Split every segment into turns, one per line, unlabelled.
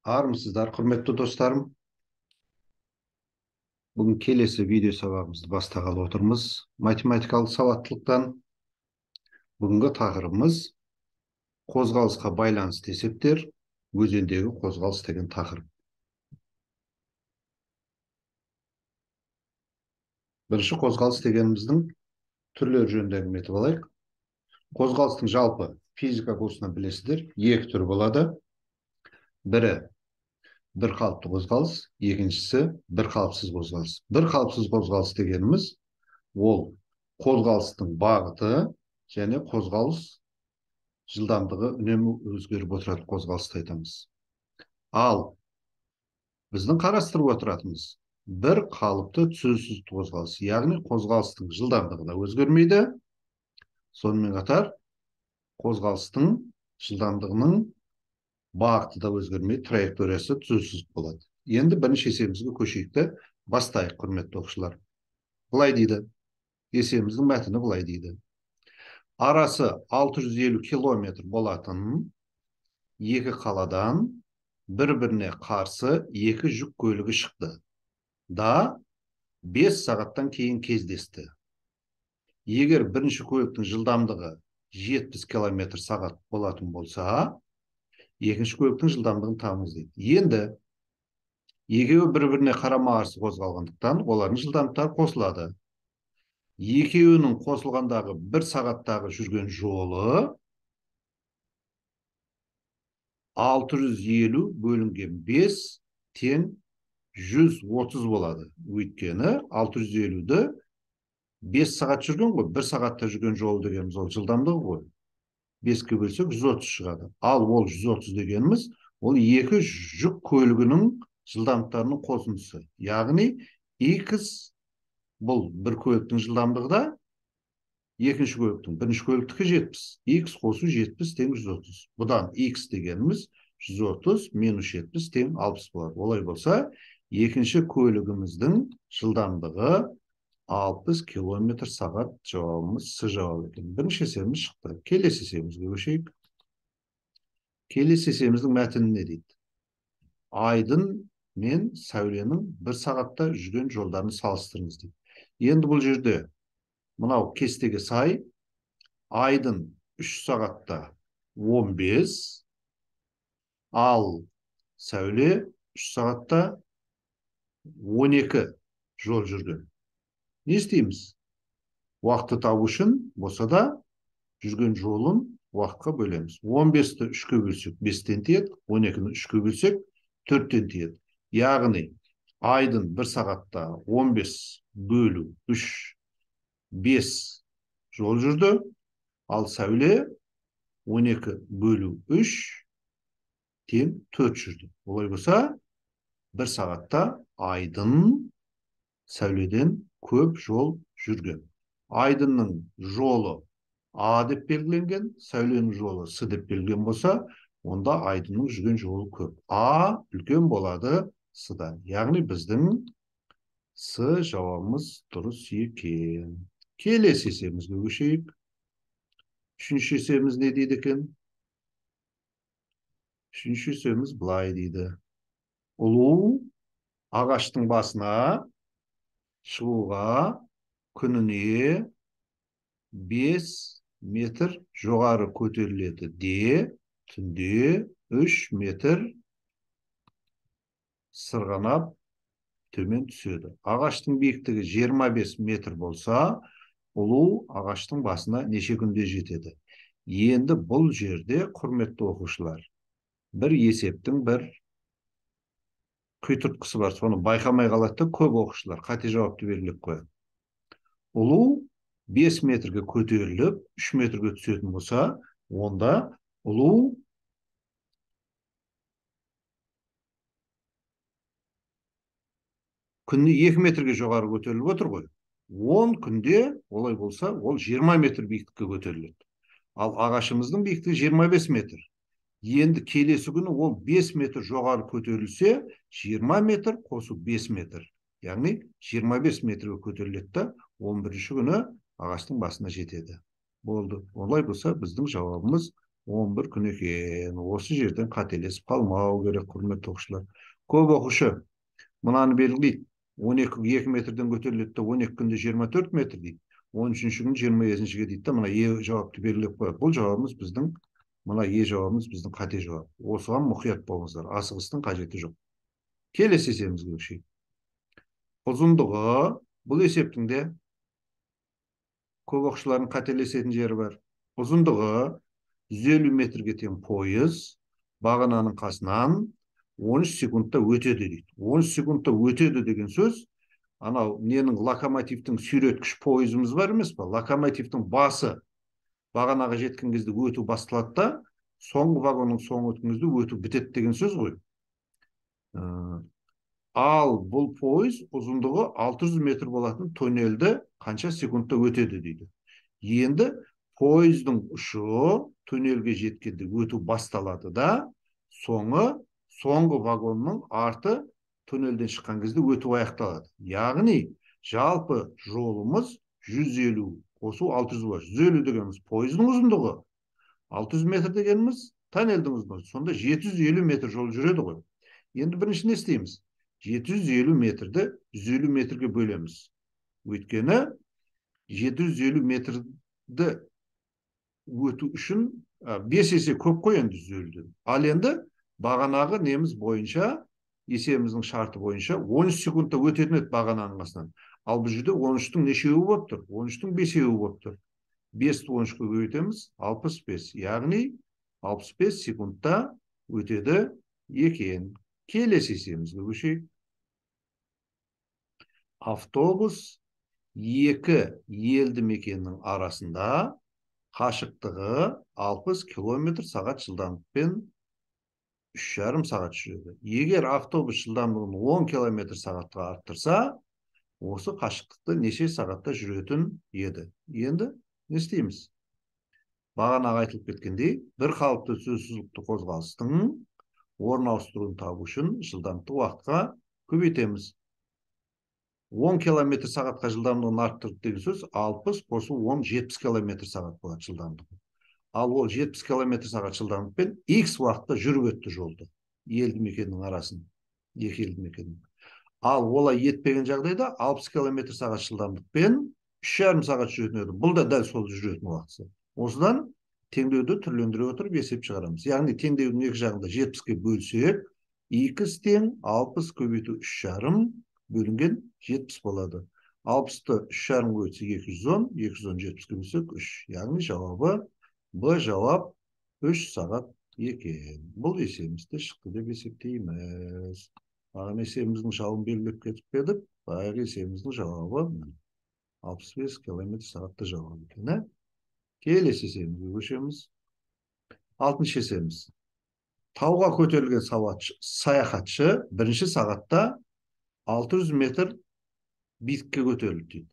Армысыздар, құрметті достарым. Бүгін келесі видео сабағымызды бастағалы отырмыз. Математикалық сауаттылықтан бүгінгі тақырыбымыз қозғалысқа байланысты есептер, өзендегі қозғалыс деген тақырып. Бірінші қозғалыс дегеніміздің түрлері жөнінде әңгіме етіп алайық. Қозғалыстың жалпы физика курсынан білесіздер, екі түрі болады. Бірі бір қалыпты қозғалыс, екіншісі бір қалыпсыз қозғалыс. Бір қалыпсыз қозғалыс дегеніміз ол қозғалыстың бағыты және қозғалыс жылдамдығы үнемі өзгеріп отыратын қозғалысты айтамыз. Ал біздің қарастырып отыратынымыз бір қалыпты түзусіз қозғалыс, яғни қозғалыстың жылдамдығы да өзгермейді, сонымен қатар қозғалыстың жылдамдығының бағыты да өзгермейді, траекториясы түзусіз болады. Енді бірінші есебімізге көшейік те бастайық, құрметті оқушылар. Былай дейді, есебіміздің мәтіні былай дейді. Арасы 650 километр болатын екі қаладан бір-біріне қарсы екі жүк көлігі шықты да 5 сағаттан кейін кездесті. Егер бірінші көліктің жылдамдығы 70 км сағат болатын болса, екінші көліктің жылдамдығын табыңыз дейді. Енді екеуі бір-біріне қарама-қарсы қозғалғандықтан олардың жылдамдықтары қосылады. Екеуінің қосылғандағы 1 сағаттағы жүрген жолы 650 бөлінген 5 тең 130 болады. Өйткені 650-ді 5 сағат жүрген ғой, 1 сағатта жүрген жол дегеніміз ол жылдамдығы ғой. 5-ке бөлсек 130 шығады. Ал ол 130 дегеніміз ол екі жүк көлігінің жылдамдықтарының қосындысы. Яғни X бұл бір көліктің жылдамдығы да екінші көліктің, бірінші көліктікі 70. X қосу 70 тең 130. Бұдан X дегеніміз 130 минус 70 тең 60 болады. Олай болса, екінші көлігіміздің жылдамдығы 60 км сағат, жауабымыз С жауабы екен. Бірінші есебіміз шықты. Келесі есебімізге көшейік. Келесі есебіміздің мәтіні не дейді? Айдын мен сәуленің 1 сағатта жүрген жолдарын салыстырыңыз дейді. Енді бұл жерде мынау кестеге сай, айдын 3 сағатта 15, ал сәуле 3 сағатта 12 жол жүрген. Не істейміз? Уақытты табу үшін болса да жүрген жолын уақытқа бөлеміз. 15-ті 3-ке бөлсек 5-тен тиеді, 12-ні 3-ке бөлсек 4-тен тиеді. Яғни айдын 1 сағатта 15 бөлу 3, 5 жол жүрді, ал сәуле 12 бөлу 3 тең 4 жүрді. Олай болса, 1 сағатта айдын сәуледен көп жол жүрген. Айдынның жолы А деп белгіленген, сәуленің жолы С деп белгіленген болса, онда айдынның жүрген жолы көп. А үлкен болады С-дан. Яғни біздің С жауабымыз дұрыс екен. Келесі есебімізге көшейік. Үшінші есебіміз не дейді екен? Үшінші есебіміз былай дейді. Ұлу ағаштың басына шығуға күніне 5 метр жоғары көтеріледі де, түнде 3 метр сырғанап төмен түседі. Ағаштың биіктігі 25 метр болса, ұлу ағаштың басына неше күнде жетеді? Енді бұл жерде, құрметті оқушылар, бір есептің бір құйтыртқысы бар. Соны байқамай қалады, көп оқушылар қате жауапты белгілеп қояды. Ұлу 5 метрге көтеріліп, 3 метрге түсетін болса, онда ұлу күніне 2 метрге жоғары көтеріліп отыр ғой. 10 күнде олай болса, ол 20 метр биіктікке көтеріледі. Ал ағашымыздың биіктігі 25 метр. Енді келесі күні ол 5 метр жоғары көтерілсе, 20 метр қосу 5 метр. Яғни 25 метрге көтеріледі да, 11-ші күні ағаштың басына жетеді. Болды. Олай болса, біздің жауабымыз 11 күн екен. Осы жерден қателесіп қалмау керек, құрметті оқушылар. Көп оқушы мынаны белгілейді. 2 метрден көтеріледі де 12 күнде 24 метр дейді. 13-ші күн 25-шіге дейді да, мына жауапты белгілеп қояды. Бұл жауабымыз біздің, мына жауабымыз біздің қате жауап. Осыған мұқият болыңыздар. Асығыстың қажеті жоқ. Келесі есебімізге көшейік. Ұзындығы, бұл есептің де көп оқушылардың қателесетін жері бар. Ұзындығы 150 метрге тең пойыз бағананың қасынан 13 секундта өтеді дейді. 13 секундта өтеді деген сөз, анау ненің, локомотивтің сүйреткіш пойызымыз бар емес па? Локомотивтің басы бағанаға жеткен кезде өту басталады да, соңғы вагонның соңы өткен кезде өту бітеді деген сөз ғой. Ал бұл пойыз ұзындығы 600 метр болатын тоннельді қанша секундта өтеді дейді. Енді пойыздың ұшы туннельге жеткенде өту басталады да, соңғы вагонның арты туннельден шыққан кезде өту аяқталады. Яғни жалпы жолымыз 150 қосу 600 бар. 150 дегеніміз пойыздың ұзындығы, 600 метр дегеніміз тоннельдің ұзындығы. Сонда 750 метр жол жүреді ғой. Енді бірінші не істейміз? 750 метрді 150 метрге бөлеміз. Өйткені 750 метрді өту үшін 5 есе көп қой енді 150-ден. Ал енді бағанағы неміз бойынша, есебіміздің шарты бойынша 13 секундта өтетін еді бағананың қасынан. Ал бұл жерде 13-тің нешеуі болып тұр? 13-тің 5-еуі болып тұр. 5-ті 13-ке көбейтеміз, 65. Яғни 65 секундта өтеді екен. Келесі есебімізге көшейік. Автобус екі елді мекеннің арасында қашықтығы 60 км сағат жылдамдықпен 3,5 сағат жүреді. Егер автобус жылдамдығын 10 км сағатқа арттырса, осы қашықтықты неше сағатта жүретін еді? Енді не істейміз? Бағанағы айтылып кеткендей, бір қалыпты сөзсіздікті қозғалыстың орын ауыстыруын табу үшін жылдамдықты уақытқа көбейтеміз. 10 км сағатқа жылдамдығын арттырды деген сөз 60 қосу 10 70 км сағат болады жылдамдығы. Ал ол 70 км сағат жылдамдықпен X уақытта жүріп өтті жолды. Елді мекеннің арасын, екі елді мекеннің. Ал олай етпеген жағдайда 60 км сағат жылдамдықпен 3,5 сағат жүретін еді. Бұл да дәл сол жүретін уақыты. Осыдан теңдеуді түрлендіре отырып есеп шығарамыз. Яғни теңдеудің екі жағында 70-ке бөлсек, X тең 60 көбейту 3,5 бөлінген 70 болады. 60-ты 3,5 көбейтсе 210, 210 70-ке бөлсек 3. Яғни жауабы Б жауап 3 сағат екен. Бұл есебімізді шықты деп есептейміз. Бағана есебіміздің жауабын белгілеп кетіп едік. Баяғы есебіміздің жауабы 65 км сағатты жауап екен. Келесі есебімізге көшеміз. 6-шы есебіміз. Тауға көтерілген саяхатшы бірінші сағатта 600 метр биіктікке көтерілді дейді.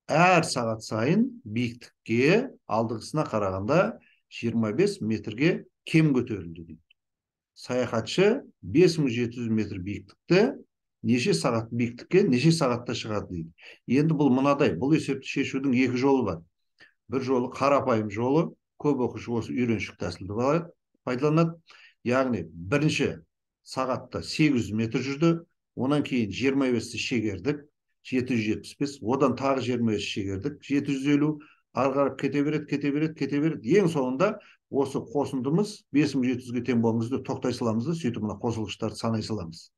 Әр сағат сайын биіктікке алдыңғысына қарағанда 25 метрге кем көтерілді дейді. Саяхатшы 5700 метр биіктікті неше сағат биіктікке неше сағатта шығады дейді. Енді бұл мынадай, бұл есепті шешудің екі жолы бар. Бір жолы қарапайым жолы, көп оқушы осы үйреншік тәсілді пайдаланады. Яғни бірінші сағатта 800 метр жүрді, онан кейін 25-ті шегердік, 775, одан тағы 25 шегердік, 750, арғарып кете береді. Ең соңында осы қосындымыз 5700-ге тең болғанымызды тоқтай саламыз да, сөйтіп мына қосылғыштарды санай саламыз.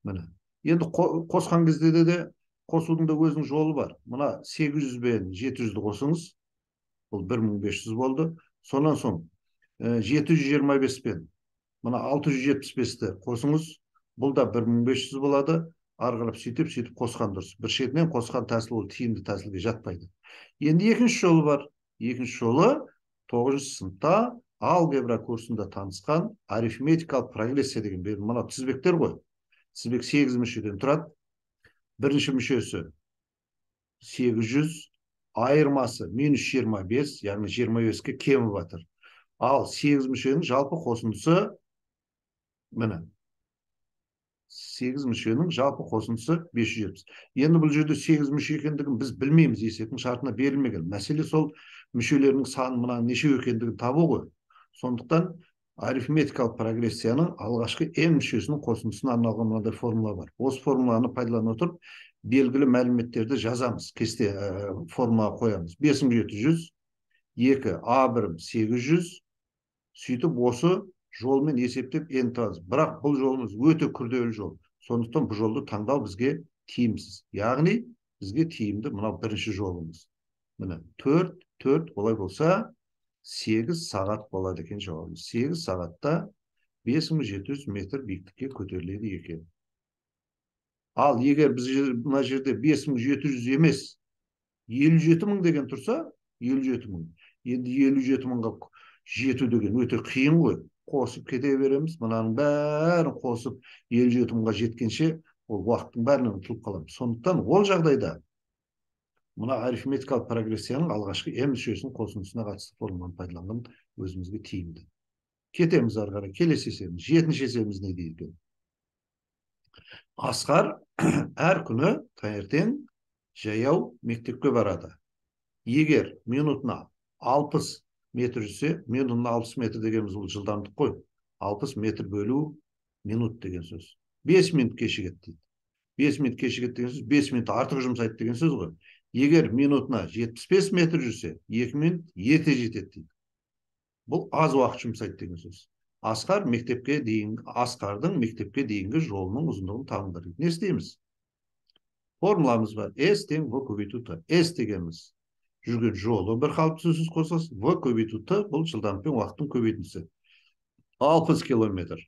Міне. Енді қосқан кезде де қосудың да өзінің жолы бар. Мына 800 бен 700-ді қосыңыз, бұл 1500 болды. Сонан соң 725 пен мына 675-ті қосыңыз, бұл да 1500 болады. Арғылап сөйтіп қосқан дұрыс. Бір шетінен қосқан тәсіл ол тиімді тәсілге жатпайды. Енді екінші жолы бар. Екінші жолы 9-шы сыныпта алгебра курсында танысқан арифметикалық прогрессия деген мына тізбектер ғой. Тізбек 8 мүшеден тұрады. Бірінші мүшесі 800, айырмасы минус 25, яғни 25-ке кеміп жатыр. Ал 8 мүшенің жалпы қосындысы міне 8 мүшенің жалпы қосындысы 570. Енді бұл жерде 8 мүше екендігін біз білмейміз, есептің шартына берілмеген. Мәселе сол мүшелерінің саны мына неше екендігін табу ғой. Сондықтан арифметикалық прогрессияның алғашқы n мүшесінің қосындысына арналған мынандай формула бар. Осы формуланы пайдалана отырып белгілі мәліметтерді жазамыз, кесте формула қоямыз. 5700, 2 a1 800, сөйтіп осы жолмен есептеп n табамыз. Бірақ бұл жолымыз өте күрделі жол. Сондықтан бұл жолды таңдау бізге тиімсіз. Яғни бізге тиімді мынау бірінші жолымыз. Міне 4 олай болса 8 сағат болады екен жауабымыз. 8 сағатта 5700 метр биіктікке көтеріледі екен. Ал егер біз мына жерде 5700 емес 57.000 деген тұрса, 57.000. Енді 57.000-ға жету деген өте қиын ғой. Қосып кете береміз. Мынаның бәрін қосып 57.000-ға жеткенше ол уақыттың бәрінен ұтылып қаламыз. Сондықтан ол жағдайда мына арифметикалық прогрессияның алғашқы n мүшесінің қосындысына қатысты формуланы пайдаланған өзімізге тиімді. Кетеміз ары қарай. Келесі есебіміз. 7-ші есебіміз не дейді екен? Асқар әр күні таңертең жаяу мектепке барады. Егер минутына 60 метр жүрсе, минутына 60 метр дегеніміз бұл жылдамдық қой. 60 метр бөлу минут деген сөз. 5 минут кешігеді дейді. 5 минут кешігеді деген сөз, 5 минут артық жұмсайды деген сөз ғой. Егер минутына 75 метр жүрсе, 2 минут ерте жетеді дейді. Бұл аз уақыт жұмсайды деген сөз. Асқардың мектепке дейінгі жолының ұзындығын табыңдар дейді. Не істейміз? Формуламыз бар. S тең V көбейту T. S дегеніміз жүрген жолы бір қалыпты сөз қосасыз. V көбейту T бұл жылдамдықпен уақыттың көбейтіндісі. 60 километр.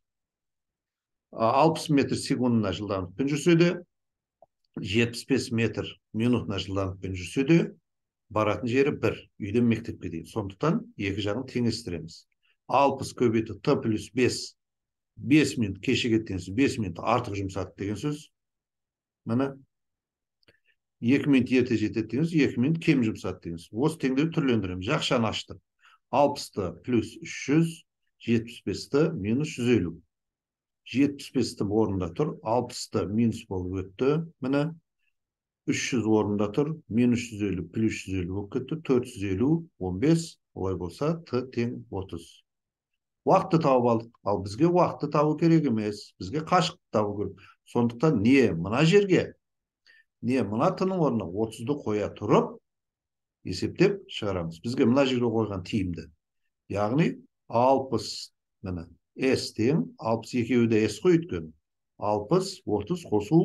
60 метр секундына жылдамдықпен жүрсе де, 75 метр минутына жылдамдықпен жүрсе де, баратын жері 1. Үйден мектепке дейін. Сондықтан екі жағын теңестіреміз. 60 көбейту T плюс 5. 5 минут кешігеді деген сөз, 5 минут артық жұмсады деген сөз. Міне 2 минут ерте жетеді деген сөз, 2 минут кем жұмсады деген сөз. Осы теңдеуді түрлендіреміз. Жақшаны аштық. 60-ты плюс 300, 75-ті минус 150. 75-ті орында тұр, 60-ты минус болып өтті. Міне 300 орында тұр, минус 150 плюс 150 болып кетті. 450, 15, олай болса Т тең 30. Уақытты тауып алдық. Ал бізге уақытты табу керек емес. Бізге қашықтықты табу керек. Сондықтан не мына жерге, не мына Т-ның орнына 30-ды қоя тұрып, есептеп шығарамыз. Бізге мына жерге қойған тиімді. Яғни 60, міне, S тең, 62 де S қой өткен. 60, 30 қосу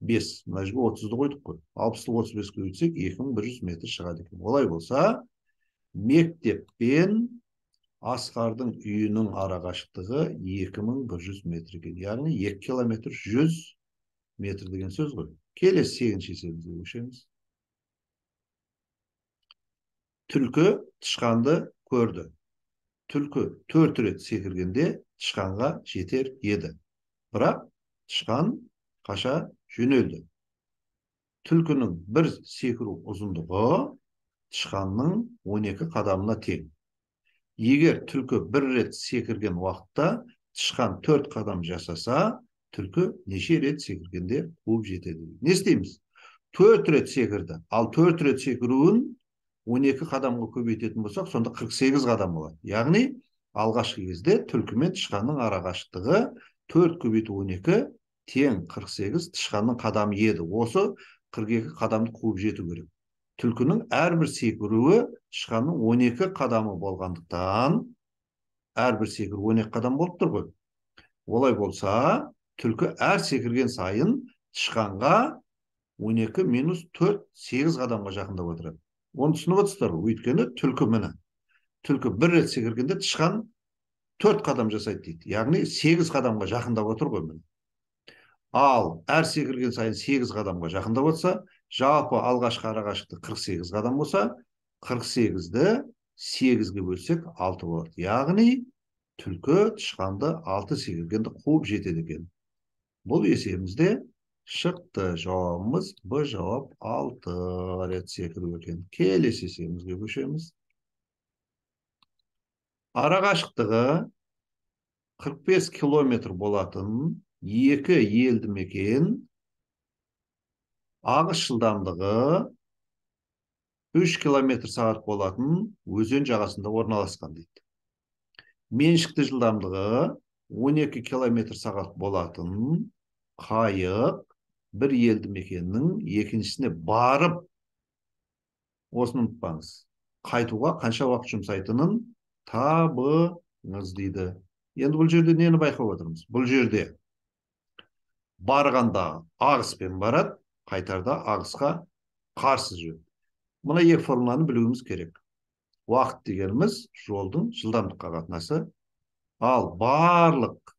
5. Мына жерге 30-ды қойдық қой. 60-ды 35-ке өтсек, 2100 метр шығады екен. Олай болса, мектеп пен Асқардың үйінің ара қашықтығы 2100 метр екен. Яғни 2 километр 100 метр деген сөз ғой. Келесі 8-ші есебімізге көшеміз. Түлкі тышқанды көрді. Түлкі 4 рет секіргенде тышқанға жетер еді. Бірақ тышқан қаша жөнелді. Түлкінің бір секіру ұзындығы тышқанның 12 қадамына тең. Егер түлкі бір рет секірген уақытта тышқан 4 қадам жасаса, түлкі неше рет секіргенде қуып жетеді. Не істейміз? 4 рет секірді. Ал 4 рет секіруін 12 қадамға көбейтетін болсақ, сонда 48 қадам болады. Яғни, алғашқы кезде түлкі мен тышқанның ара қашықтығы 4 көбейту 12 тең 48 тышқанның қадамы еді. Осы 42 қадамды қуып жету керек. Түлкінің әрбір секіруі тышқанның 12 қадамы болғандықтан, әрбір секіру 12 қадам болып тұр ғой. Олай болса, түлкі әр секірген сайын тышқанға 12 минус 4, 8 қадамға жақындап отырады. Оны түсініп отырсыздар ғой. Өйткені түлкі міне. Түлкі бір рет секіргенде тышқан 4 қадам жасайды дейді. Яғни 8 қадамға жақындап отыр ғой міне. Ал әр секірген сайын 8 қадамға жақындап отырса, жалпы алғашқы ара қашықтық 48 қадам болса, 48-ді 8-ге бөлсек 6 болады. Яғни түлкі тышқанды 6 секіргенде қуып жетеді екен. Бұл есебімізде шықты. Жауабымыз Б жауап 6 рет секіру екен. Келесі есебімізге көшеміз. Ара қашықтығы 45 километр болатын екі елді мекен ағыс жылдамдығы 3 километр сағат болатын өзен жағасында орналасқан дейді. Меншікті жылдамдығы 12 километр сағат болатын қайық бір елді мекеннің екіншісіне барып, осыны ұмытпаңыз, қайтуға қанша уақыт жұмсайтынын табыңыз дейді. Енді бұл жерде нені байқап отырмыз? Бұл жерде барғанда ағыспен барады, қайтарда ағысқа қарсы жүреді. Мына екі формуланы білуіміз керек. Уақыт дегеніміз жолдың жылдамдыққа қатынасы, ал барлық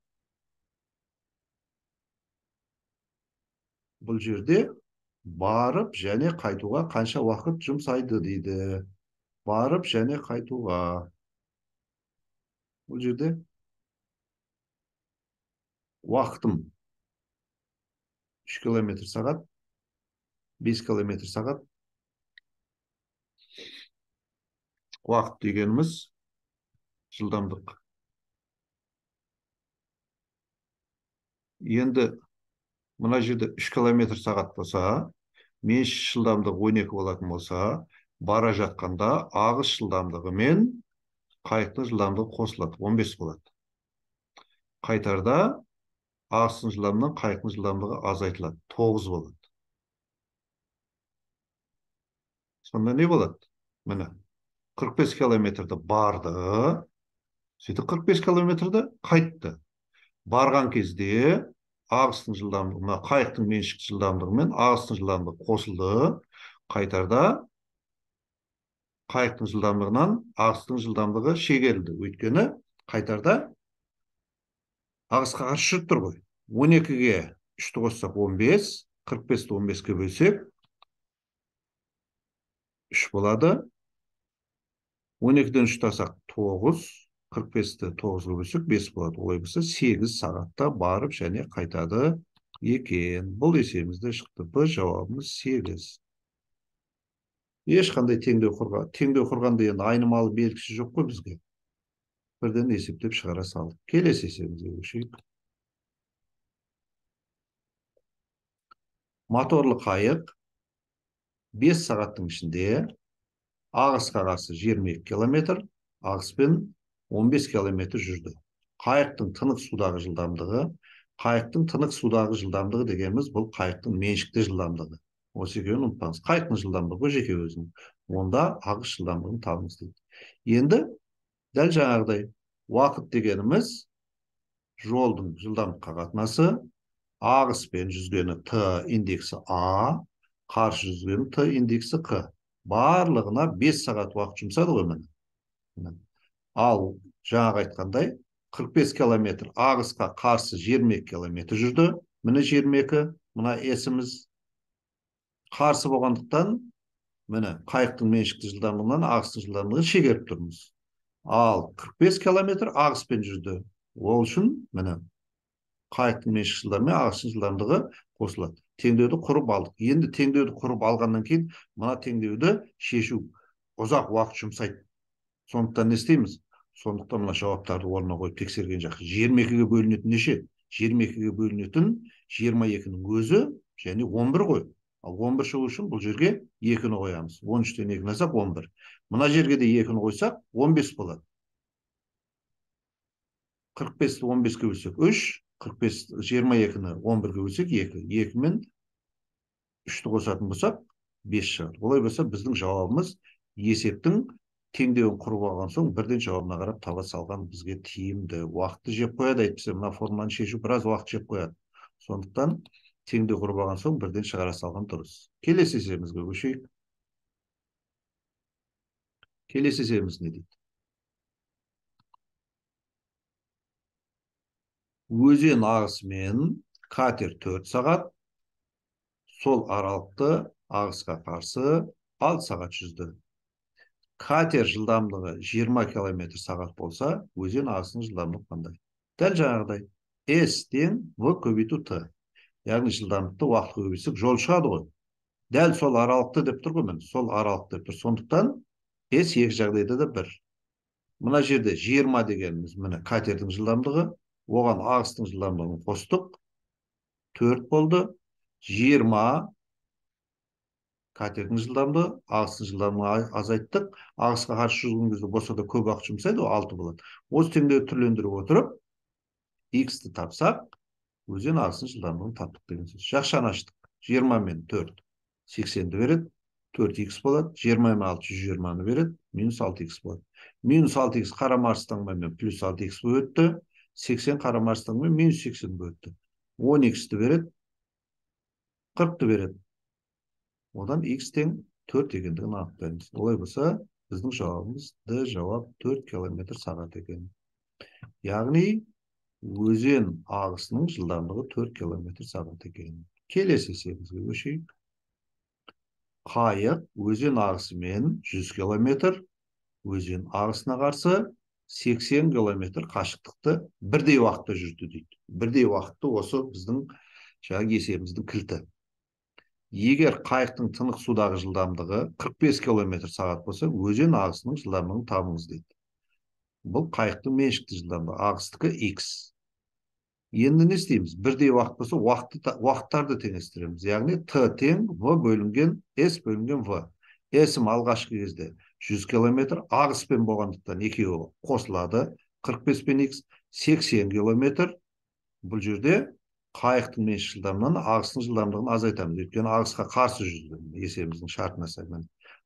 бұл жерде барып және қайтуға қанша уақыт жұмсайды дейді. Барып және қайтуға. Бұл жерде уақытым 3 километр сағат, 5 километр сағат. Уақыт дегеніміз жылдамдық. Енді мына жерде 3 километр сағат болса, меншік жылдамдығы 12 болатын болса, бара жатқанда ағыс жылдамдығы мен қайықтың жылдамдығы қосылады, 15 болады. Қайтарда ағыстың жылдамдығынан қайықтың жылдамдығы азайтылады, 9 болады. Сонда не болады? Міне 45 километрді барды, сөйтіп 45 километрді қайтты. Барған кезде ағыстың жылдамдығына қайықтың меншік жылдамдығы мен ағыстың жылдамдығы қосылды. Қайтарда қайықтың жылдамдығынан ағыстың жылдамдығы шегерілді. Өйткені қайтарда ағысқа қарсы жүріп тұр ғой. 12-ге 3-ті қоссақ 15, 45-ті 15-ке бөлсек 3 болады. 12-ден 3 тасақ 9, 45-ті 9-ға бөлсек 5 болады. Олай болса 8 сағатта барып және қайтады екен. Бұл есебімізде шықты. Б жауабымыз 8. Ешқандай теңдеу құрғанда енді айнымалы белгісі жоқ қой бізге. Бірден есептеп шығара салдық. Келесі есебімізге көшейік. Моторлы қайық 5 сағаттың ішінде ағысқа қарсы 22 километр, ағыспен 15 километр жүрді. Қайықтың тынық судағы жылдамдығы дегеніміз бұл қайықтың меншікті жылдамдығы. Осы екеуін ұмытпаңыз. Қайықтың жылдамдығы жеке өзінің. Онда ағыс жылдамдығын табыңыз дейді. Енді дәл жаңағыдай уақыт дегеніміз жолдың жылдамдыққа қатынасы, ағыспен жүзгені Т индексі А, қарсы жүзгені Т индексі Q. Барлығына 5 сағат уақыт жұмсады ғой міне. Ал жаңағы айтқандай 45 километр ағысқа қарсы 22 километр жүрді. Міне 22, мына есіміз қарсы болғандықтан міне қайықтың меншікті жылдамдығынан ағыстың жылдамдығын шегеріп тұрмыз. Ал 45 километр ағыспен жүрді. Ол үшін міне қайықтың меншік жылдамдығы мен ағыстың жылдамдығы қосылады. Теңдеуді құрып алдық. Енді теңдеуді құрып алғаннан кейін мына теңдеуді шешу ұзақ уақыт жұмсайды. Сондықтан не істейміз? Сондықтан мына жауаптарды орнына қойып тексерген жақсы. 22-ге бөлінетін неше? 22-ге бөлінетін 22-нің өзі және 11 ғой. Ал 11 шығу үшін бұл жерге 2-ні қоямыз. 13-тен 2-ні алсақ 11. Мына жерге де 2-ні қойсақ 15 болады. 45-ті 15-ке бөлсек 3, 22-ні 11-ге бөлсек 2. 2 мен 3-ті қосатын болсақ 5 шығады. Олай болса біздің жауабымыз есептің теңдеуін құрып алған соң бірден жауабына қарап таба салған бізге тиімді. Уақытты жеп қояды, әйтпесе мына формуланы шешу біраз уақыт жеп қояды. Сондықтан теңдеу құрып алған соң бірден шығара салған дұрыс. Келесі есебімізге көшейік. Келесі есебіміз не дейді? Өзен ағысымен катер 4 сағат, сол аралықты ағысқа қарсы 6 сағат жүзді. Катер жылдамдығы 20 километр сағат болса, өзен ағысының жылдамдығы қандай? Дәл жаңағыдай. S тең V көбейту T. Яғни жылдамдықты уақыт көбейтсек жол шығады ғой. Дәл сол аралықты деп тұр ғой, сол аралықты деп тұр. Сондықтан S екі жағдайда да 1. Мына жерде 20 дегеніміз міне катердің жылдамдығы, оған ағыстың жылдамдығын қостық. 4 болды. 20 катеттің жылдамдығы, ағыстың жылдамдығын азайттық. Ағысқа қарсы жүрген кезде болса да көп уақыт жұмсайды, ол 6 болады. Осы теңдеуді түрлендіріп отырып, x-ті тапсақ, өзен ағысының жылдамдығын таптық деген сөз. Жақшаны аштық. 20 мен 4 80-ді береді. 4x болады. 20 мен 6 120-ны береді. Минус 6x болады. Минус 6x қарама арыстаңмен плюс 6x болып өтті. 80 қарама арыстаңмен минус 80 болып өтті. 10x-ті береді. 40-ті береді. Одан x тең 4 екендігін анықтаймыз. Олай болса, біздің жауабымыз Д жауап 4 км сағат екен. Яғни, өзен ағысының жылдамдығы 4 км сағат екен. Келесі есебімізге көшейік. Қайық өзен ағысымен 100 км, өзен ағысына қарсы 80 км қашықтықты бірдей уақытта жүрді дейді. Бірдей уақытты осы біздің есебіміздің кілті. Егер қайықтың тынық судағы жылдамдығы 45 км сағат болса, өзен ағысының жылдамдығын табыңыз дейді. Бұл қайықтың меншікті жылдамдығы, ағыстікі x. Енді не істейміз? Бірдей уақыт болса, уақыттарды теңестіреміз. Яғни t тең v бөлінген s бөлінген v. S-ім алғашқы кезде 100 км, ағыспен болғандықтан екеуі қосылады. 45 пен x 80 км. Бұл жерде қайықтың меншік жылдамдығынан ағыстың жылдамдығын азайтамыз. Өйткені ағысқа қарсы жүзді. Есебіміздің шартына сай.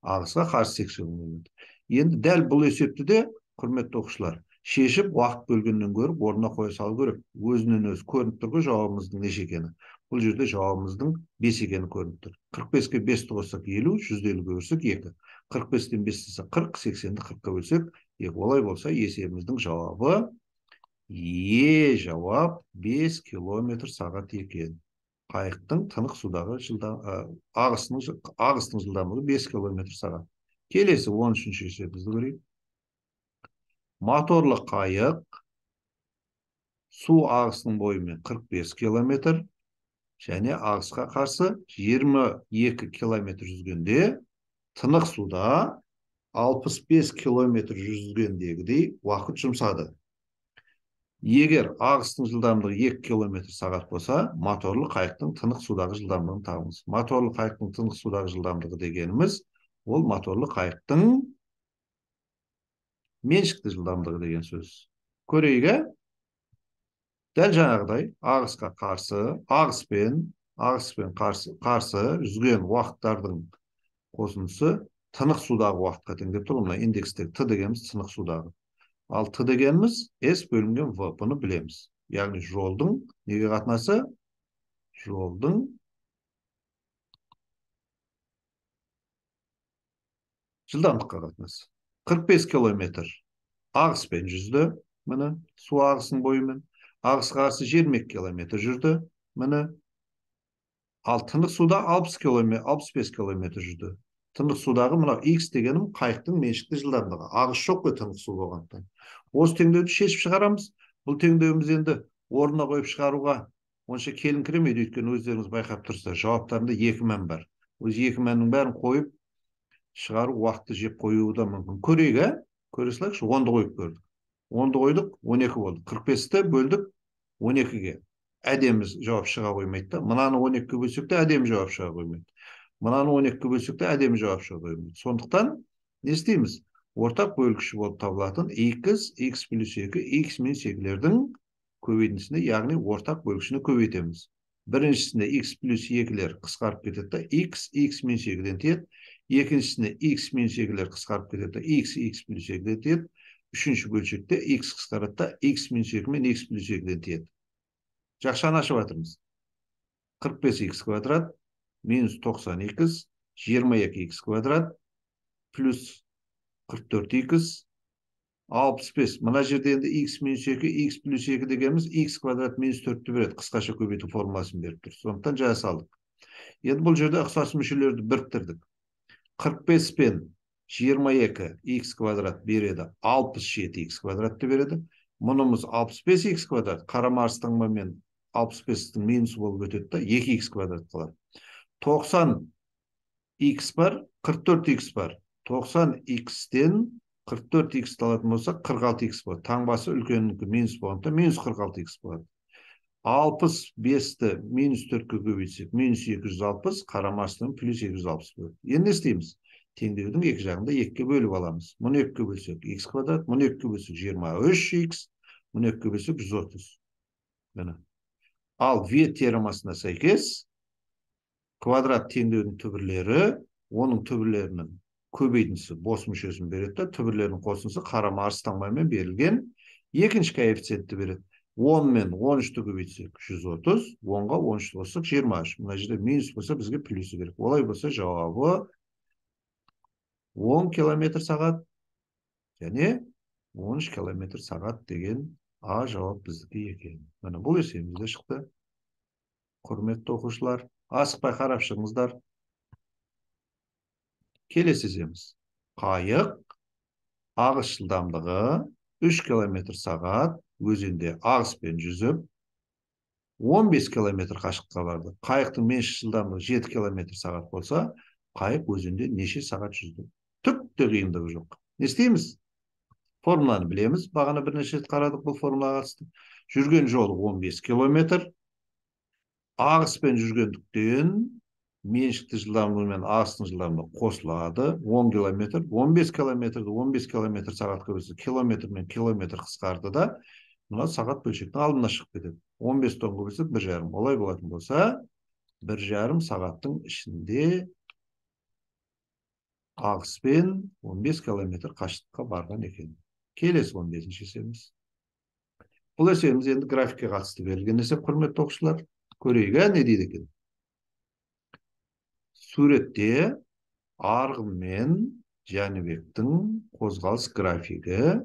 Ағысқа қарсы 80 км. Енді дәл бұл есепті де, құрметті оқушылар, шешіп уақыт бөлгеннен көріп, орнына қоя салу керек. Өзінен өзі көрініп тұр ғой жауабымыздың неше екені. Бұл жерде жауабымыздың 5 екені көрініп тұр. 45-ке 5-ті қоссақ 50, 150-ге бөлсек 2. 45-тен 5 десе 40, 80-ді 40-қа бөлсек 2. Олай болса, есебіміздің жауабы жауап 5 км сағат екен. Қайықтың тынық судағы ағыстың жылдамдығы 5 км сағат. Келесі 13-ші есебімізді көрейік. Моторлы қайық су ағысының бойымен 45 км және ағысқа қарсы 22 км жүзгенде тынық суда 65 км жүзгендегідей уақыт жұмсады. Егер ағыстың жылдамдығы 2 км сағат болса, моторлы қайықтың тынық судағы жылдамдығын табыңыз. Моторлы қайықтың тынық судағы жылдамдығы дегеніміз, ол моторлы қайықтың меншікті жылдамдығы деген сөз. Көрейік, дәл жаңағыдай ағысқа қарсы, ағыспен қарсы жүзген уақыттардың қосындысы тынық судағы уақытқа тең деп тұр. Мына индекстегі Т дегеніміз тынық судағы. Ал Т дегеніміз S бөлінген V, бұны білеміз. Яғни жолдың неге қатынасы? Жолдың жылдамдыққа қатынасы. 45 км ағыспен жүзді, міне, су ағысының бойымен. Ағысқа қарсы 22 км жүрді, міне. Ал тынық суда 65 км жүрді. Тынық судағы мына X дегенім қайықтың меншікті жылдамдығы. Ағыс жоқ қой тынық су болғандықтан. Осы теңдеуді шешіп шығарамыз. Бұл теңдеуіміз енді орнына қойып шығаруға онша келіңкіремейді, өйткені өздеріңіз байқап тұрсыздар, жауаптарында 2 мән бар. Өзі 2 мәннің бәрін қойып шығару уақытты жеп қоюы да мүмкін. Көрейік, көре салайықшы, 10-ды қойып көрдік. 10-ды қойдық, 12 болды. 45-ті бөлдік 12-ге. Әдемі жауап шыға қоймайды. Мынаны 12-ге бөлсек те әдемі жауап шыға қоймайды. Мынаны 12-ге бөлсек те әдемі жауап шыға қоймайды. Сондықтан не істейміз? Ортақ бөлгіші болып табылатын x, x плюс 2, x минус 2-лердің көбейтіндісіне, яғни ортақ бөлгішіні көбейтеміз. Біріншісінде x плюс 2-лер қысқарып кетеді, x минус 2-ден тиеді. Екіншісінде x минус 2-лер қысқарып кетеді, x плюс 2-ден тиеді. Үшінші бөлшекте x қысқарады, x минус 2 мен x плюс 2-ден тиеді. Жақшаны ашып жатырмыз. 45x квадрат минус 90x, 22x квадрат плюс 44x, 65. Мына жерде енді x минус 2, x плюс 2 дегеніміз x квадрат минус 4-ті береді. Қысқаша көбейту формуласын беріп тұр. Сондықтан жаза салдық. Енді бұл жерде ұқсас мүшелерді біріктірдік. 45 пен 22x квадрат береді, 67x квадратты береді. Мұнымыз 65x квадрат, қарама арыстаңбамен 65-тің минусы болып өтеді, 2x квадрат қалады. 90x бар, 44x бар. 90x-тен 44x алатын болса 46x болады. Таңбасы үлкеннікі минус болғанда минус 46x болады. 65'ті минус 4-ке көбейтсек, минус 260, қарама астынан плюс 260 болады. Енді не істейміз? Теңдеудің екі жағында 2-ке бөліп аламыз. Мұны 2-ке бөлсек x квадрат, мұны 2-ке бөлсек 23x, мұны 2-ке бөлсек 130. Міне. Ал v теоремасына сәйкес квадрат теңдеудің түбірлері, оның түбірлерінің көбейтіндісі бос мүшесін береді, түбірлерінің қосындысы қарама арыстаңбаймен берілген екінші коэффициентті береді. 10 мен 13-ті көбейтсек 130, 10-ға 13-ті қоссақ 23. Мына жерде минус болса бізге плюсы керек. Олай болса жауабы 10 километр сағат және 13 километр сағат деген А жауап біздікі екен. Міне бұл есебімізде шықты. Құрметті оқушылар, асықпай қарап шығыңыздар. Келесі есебіміз. Қайық ағыс жылдамдығы 3 километр сағат өзенде ағыспен жүзіп 15 километр қашықтыққа барды. Қайықтың меншік жылдамдығы 7 километр сағат болса, қайық өзенде неше сағат жүзді? Түкте қиындығы жоқ. Не істейміз? Формуланы білеміз. Бағана бірнеше рет қарадық бұл формулаға қатысты. Жүрген жолы 15 километр. Ағыспен жүргендіктен меншікті жылдамдығы мен ағыстың жылдамдығы қосылады. 10 километр. 15 километрді 15 километр сағатқа бөлсе, километр мен километр қысқарды да, мына сағат бөлшектің алдына шығып кетеді. 15 тонға бөлсек 1,5. Олай болатын болса, 1,5 сағаттың ішінде ағыспен 15 километр қашықтыққа барған екен. Келесі 15-ші есебіміз. Бұл есебіміз енді графикке қатысты берілген есеп, құрметті оқушылар. Көрейік, не дейді екен? Суретте арғын мен Жәнібектің қозғалыс графигі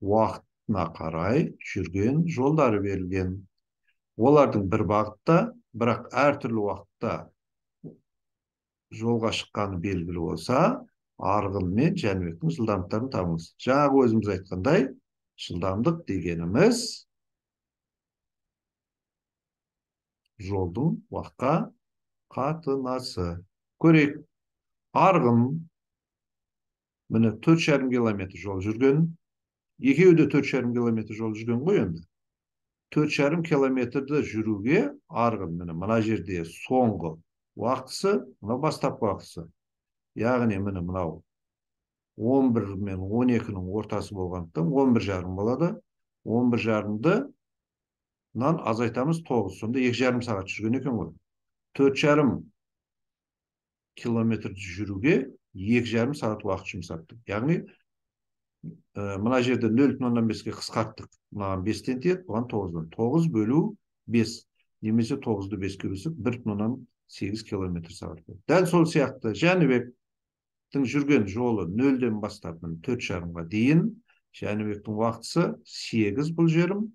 уақытына қарай жүрген жолдары берілген. Олардың бір бағытта, бірақ әртүрлі уақытта жолға шыққаны белгілі болса, арғын мен Жәнібектің жылдамдықтарын табыңыз. Жаңағы өзіміз айтқандай, жылдамдық дегеніміз жолдың уақытқа қатынасы. Көрейік. Арғын міне 4,5 километр жол жүрген. Екеуі де 4,5 километр жол жүрген ғой енді. 4,5 километрді жүруге арғын мына жерде соңғы уақытысы, мына бастапқы уақытысы. Яғни мынау 11 мен 12-нің ортасы болғандықтан 11,5 болады. 11,5-ды азайтамыз 9. Сонда 2,5 сағат жүрген екен ғой. 4,5 километрді жүруге 2,5 сағат уақыт жұмсаттық. Яғни мына жерде 0,5-ке қысқарттық. Мынаған 5-тен тиеді, бұған 9-дан. 9 бөлу 5. Немесе 9-ды 5-ке бөлсек 1,8 километр сағат. Дәл сол сияқты Жәнібектің жүрген жолы 0-ден бастап 4,5-ға дейін. Жәнібектің уақытысы 8, бұл жерім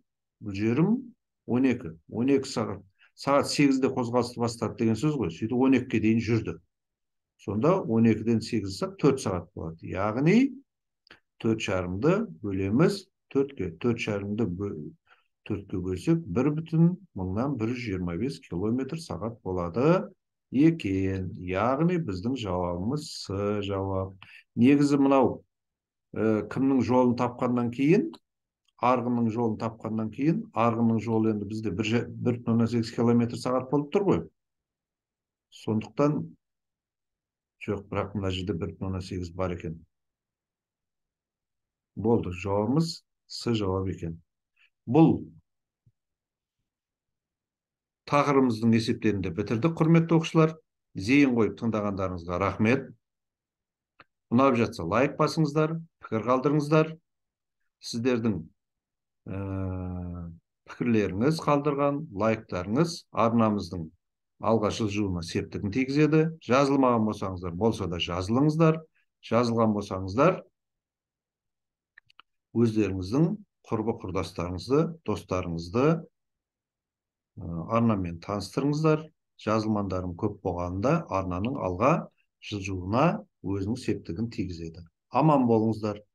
12. 12 сағат. Сағат 8-де қозғалысты бастады деген сөз ғой. Сөйтіп 12-ке дейін жүрді. Сонда 12-ден 8 сағат 4 сағат болады. Яғни 4,5-ды бөлеміз 4-ке. 4,5-ды 4-ке бөлсек 1,125 километр сағат болады екен. Яғни біздің жауабымыз С жауап. Негізі мынау кімнің жолын тапқаннан кейін, арғынның жолын тапқаннан кейін, арғынның жолы енді бізде 1,8 километр сағат болып тұр ғой. Сондықтан жоқ, бірақ мына жерде 1,8 бар екен. Болды, жауабымыз С жауап екен. Бұл тақырыбымыздың есептерінде бітірдік, құрметті оқушылар. Зейін қойып тыңдағандарыңызға рахмет. Ұнап жатса лайк басыңыздар, пікір қалдырыңыздар. Сіздердің пікірлеріңіз қалдырған лайктарыңыз арнамыздың алға жылжуына септігін тигізеді. Жазылмаған болсаңыздар, болса да жазылыңыздар. Жазылған болсаңыздар, өздеріңіздің құрбы құрдастарыңызды, достарыңызды арнамен таныстырыңыздар. Жазылмандарың көп болғанда арнаның алға жылжуына өзінің септігін тигізеді. Аман болыңыздар.